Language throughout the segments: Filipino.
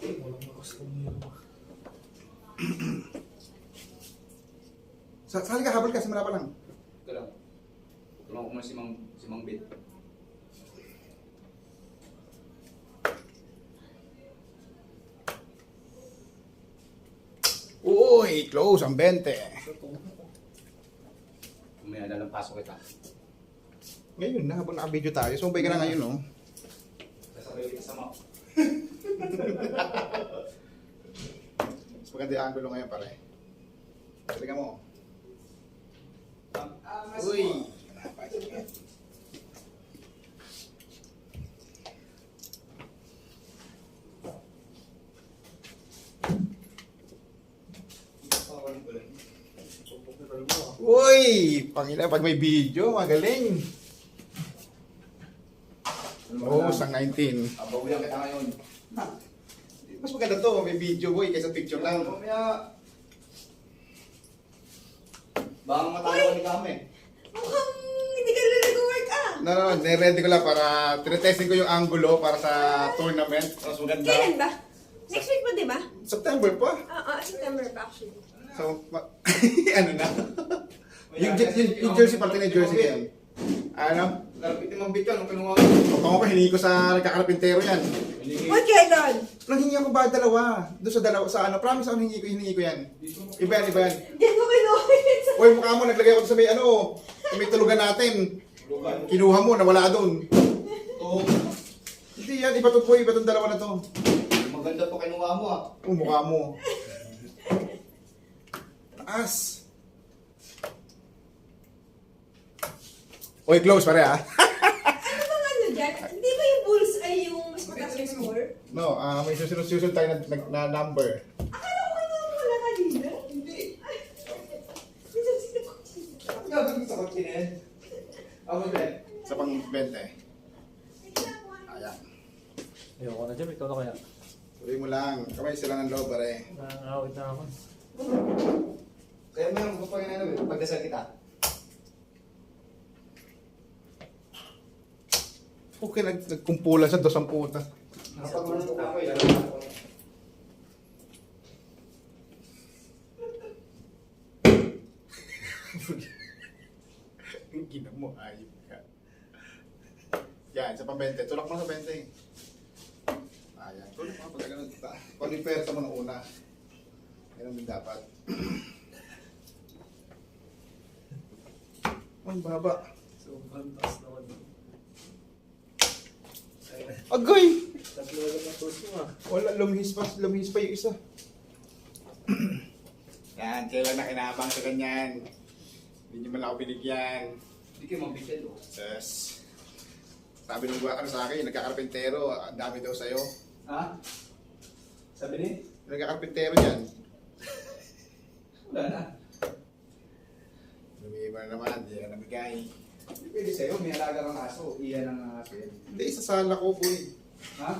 Walang nakastumero. Sali ka, habol ka, simula pa lang. Ito lang. Tulungan ko muna si Mang Bit. Uy, close ang 20. May dalang pasok kita. Ngayon na, habang naka-video tayo, sumbay ka na ngayon, no? Kasabay kita sa map. Mas maganda yung angulo ngayon, pare. Talaga mo. Uy! Uy! Pangina, pag may video, magaling. Oo, sang 19. Abawihan kita ngayon. Mas maganda to, may video boy, kaysa picture lang. Mamaya. Baka matalo ka ni Kame. Mukhang hindi ka na nag-work ah. No, ready ko lang para tinetesting ko yung angulo para sa tournament. Mas maganda. Kailan ba? Next week pa, di ba? September pa. September pa actually. So, ano na? yung jersey, pati na jersey yan. Ano? Narapitin mong bit yan. Nung kinuha Pagkakong ko, hiningi ko sa nagkakarapintero yan. What kailan? Nang hingi ako ba dalawa? Doon sa dalawa, sa ano, promise ako hiningi ko yan. Iba yan, iba yan. Diyan ko kinuha. Uy, mukha mo, naglagay ako sa may ano, sa may tulugan natin. Kinuha mo, nawala doon. Oo. Hindi yan, iba to po, iba tong dalawa na to. Maganda to kinuha mo ah. Mukha mo. Taas. Uy, close pare ah. Ano bang ano dyan? Hindi ba yung Bulls ay yung mas mataas na score? No, may susunod tayo na number. Akala ko ano wala kanina. Hindi. Minsan Ang gagawin sa kotse na yan. Ako ba? Sa pang 20. Ayan. Ayoko na dyan, ikaw na kaya. Tuloy mo lang. Kamay sila ng loob pare. Nakakawit na ako. Kaya meron ko pa rin ano eh. Pagdasal kita. Okay, nagkumpulan sa dos ang puta. Nakapag-ulan ko ako eh. Lalaki ako. Ang gina mo, ayip ka. Yan, sa pang 20. Tulak mo sa 20. Ayan, tulak mo pag gano'n. Pag-repair mo ng una. Ganun din dapat. Ang baba. Sobrang taas naman. Agoy! Tatlo agad ang toast mo ah. Wala, lumihis pa yung isa. Yan, kailan na kinabang sa ganyan. Hindi nyo man ako binigyan. Hindi kayo mabigyan o. Yes. Sabi nung ano sa akin, nagkakarpintero, ang dami daw sa'yo. Ha? Sabi ni? Nagkakarpintero yan. Wala na. Lumiba na naman, hindi ka namigay. Hindi pwede sa'yo. May alaga kang aso. Iyan ang aso yan. Hindi, sa sala ko, boy. Ha?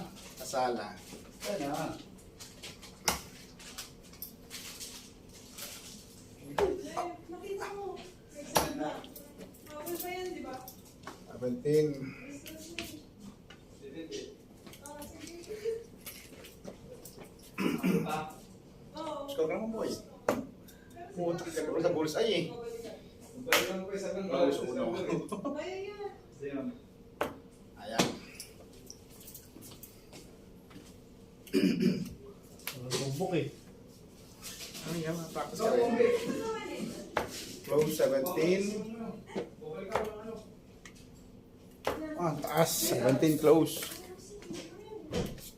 Sa sala. Wala na. Nakita mo. Okay pa yan, di ba? 17. Oo. Score ka naman, boy. Pumunta ka naman sa bullseye eh. Balik lang ko isa lang. Oo, so uno. Kaya yan. Ayan. Ayan. Walang tumbok eh. Ano yan, practice So, ka rin. Bombe. Close 17. Bumalik ka ng ano. Ah, taas. 17 close.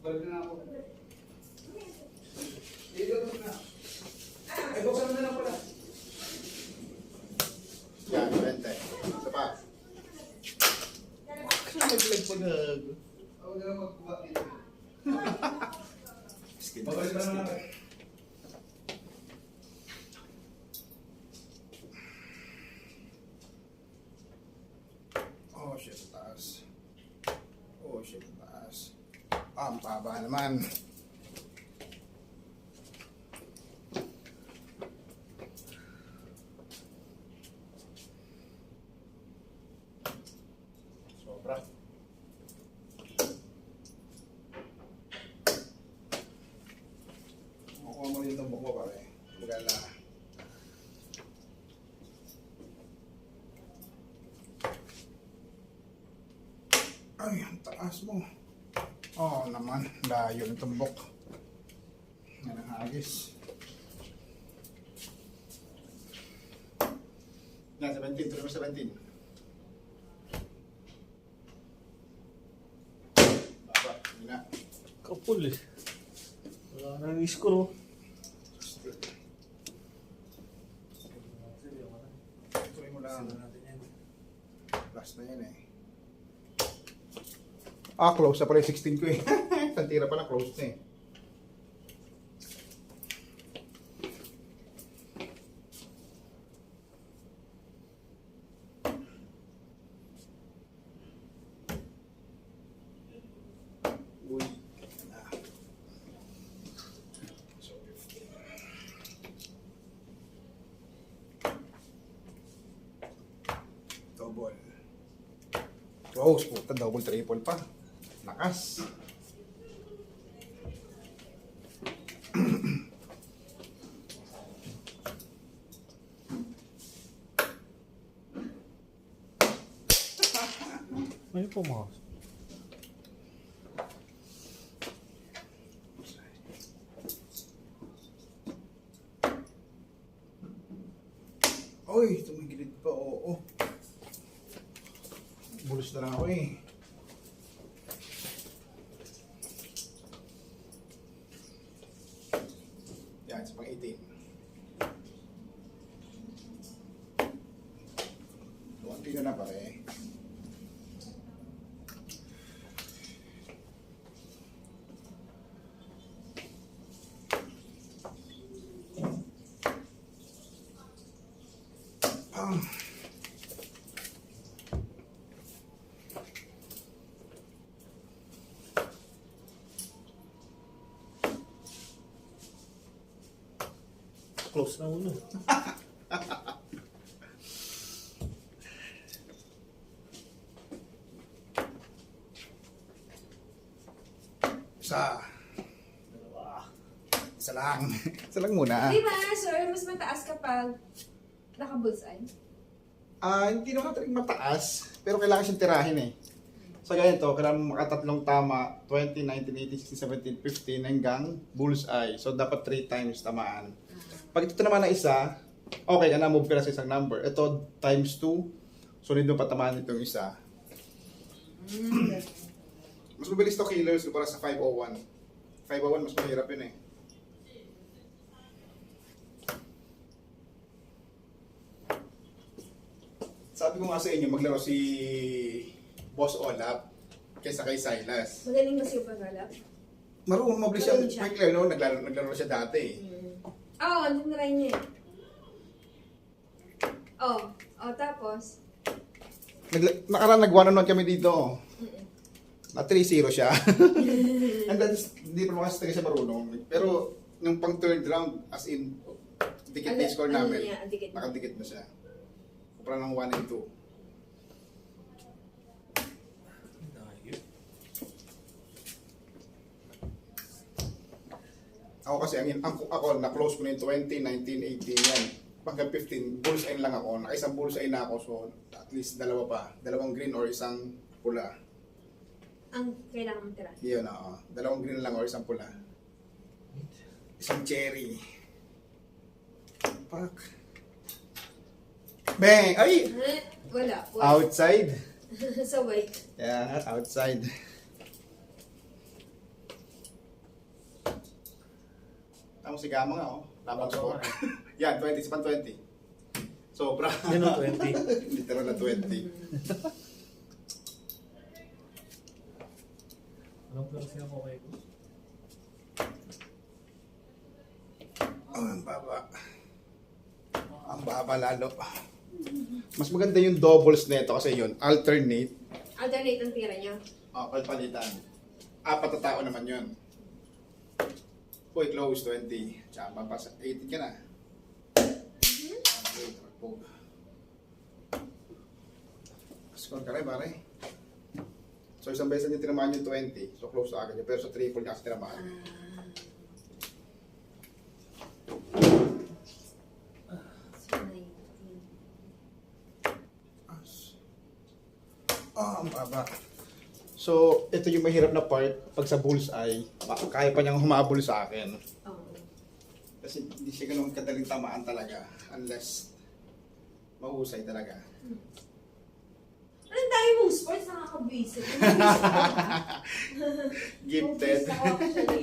Balik na ako. Dito na. Ay, buksan mo na lang pala. Yan, 20. Isa pa. Naglag pa nag. Ako na lang magkuha dito. Skin. Babalik na lang. Oh shit, taas. Oh shit, taas. Ah, ang baba naman. Sobra. Ay, ang taas mo. Oo naman, layo ng tumbok. Yan ang hagis. Yan, 17, tuloy mo 17. Baba, hindi na. Kapul eh. Wala na yung score oh. Tuloy mo lang. Last na yan eh. Close na pala yung 16 ko eh. Tantira pala, close na eh. Uy. So, 15. Double. Close, puta, double triple pa. Lakas. May pumasok. Oy, tumigilid pa, oo. Bulos na lang ako eh. Yan, sa pang 18. Kunti na na pare. Close na ulo. Isa. Dalawa. Isa lang. Isa lang muna. Di ba, sir, mas mataas kapag naka-bullseye? Hindi naman talagang mataas, pero kailangan siyang tirahin eh. Sa ganito, kailangan mo makatatlong tama, 20, 19, 18, 16, 17, 15 hanggang bullseye. So, dapat 3 times tamaan. Pag ito naman na isa, okay ka na, move ka na sa isang number. Ito, times 2, sunod mo pa tamaan itong isa. Mas mabilis to killers para sa 501. 501, mas mahirap yun eh. Sabi ko nga sa inyo, maglaro si Boss Olap kaysa kay Silas. Magaling ba siya pag-alap? Marunong mabilis siya. Marunong siya. May clear, no? Naglaro siya dati eh. Oo, andun na rin niya. Tapos? Nakaraan nag-1-on-1 kami dito. Na 3-0 siya. And then, hindi pa naman kasi siya marunong. Pero, nung pang third round, as in, dikit na yung score namin. Nakadikit na siya. Kupra ng 1 and 2. Ako kasi, ako na-close ko na yung 20, 19, 18 yan. Hanggang 15, bullseye lang ako. Nakaisang bullseye na ako, so at least dalawa pa. Dalawang green or isang pula. Ang kailangan mong tira. Yun, oo. Dalawang green lang or isang pula. Isang cherry. Pak. Bang! Ay! Wala. Outside. Sa white. Yeah, outside. Tama si Gama nga, oh. Tamang score. Yan, 20. Sipan 20. Sobra. Yan ang 20. Literal na 20. Anong klase ako kayo ko? Oh, ang baba. Ang baba lalo. Mas maganda yung doubles nito kasi yun, alternate. Alternate ang tira niya. Palpalitan. 4 na tao naman yun. Uy, close 20. Tsaka papasa. 18 ka na. Okay, tragpog. Score ka rin, pare. So, isang beses niya tinamaan yung 20. So, close na agad yun. Pero sa triple niya kasi tinamaan. Ang baba. So, ito yung mahirap na part. Pag sa bullseye, kaya pa niyang humabol sa akin. Oo. Kasi hindi siya ganun kadaling tamaan talaga. Unless mahusay talaga. Anong dami mong sports nakakabwisit? Gifted. Ako actually.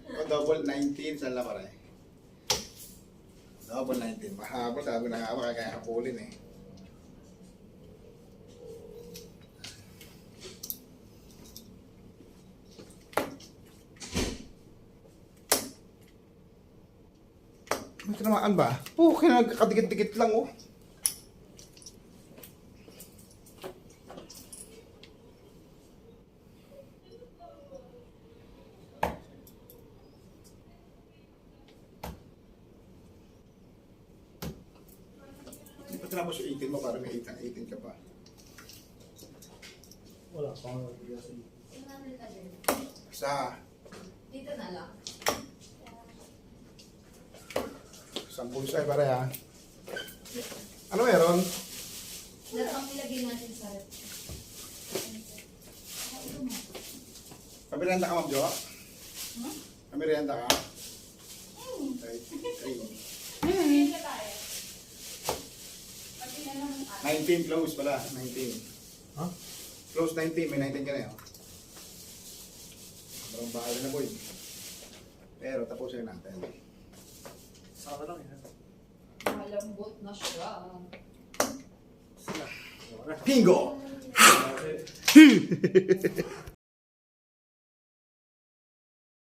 O double 19, saan lang pare? Double 19. Mahabol, sabi na nga ba, kaya kapulin eh. May tinamaan ba? Oo, kaya nagkakadikit-dikit lang oh. Hindi pa tinapos yung 18 mo para may 18 ka pa. Wala pa akong nagbigasin. Isa, Dito na lang. isang pulsay pare ha. Ano meron? Lahat ang ilagay natin sa rep. Pabirenda ka, Ma'am Jo? Pabirenda ka? Ay, 19 close pala, 19. Ha? Close 19, may 19 ka na yun. Parang bahala na boy. Pero tapusin natin. Saka lang yan. Malambot na siya. Bingo! Okay.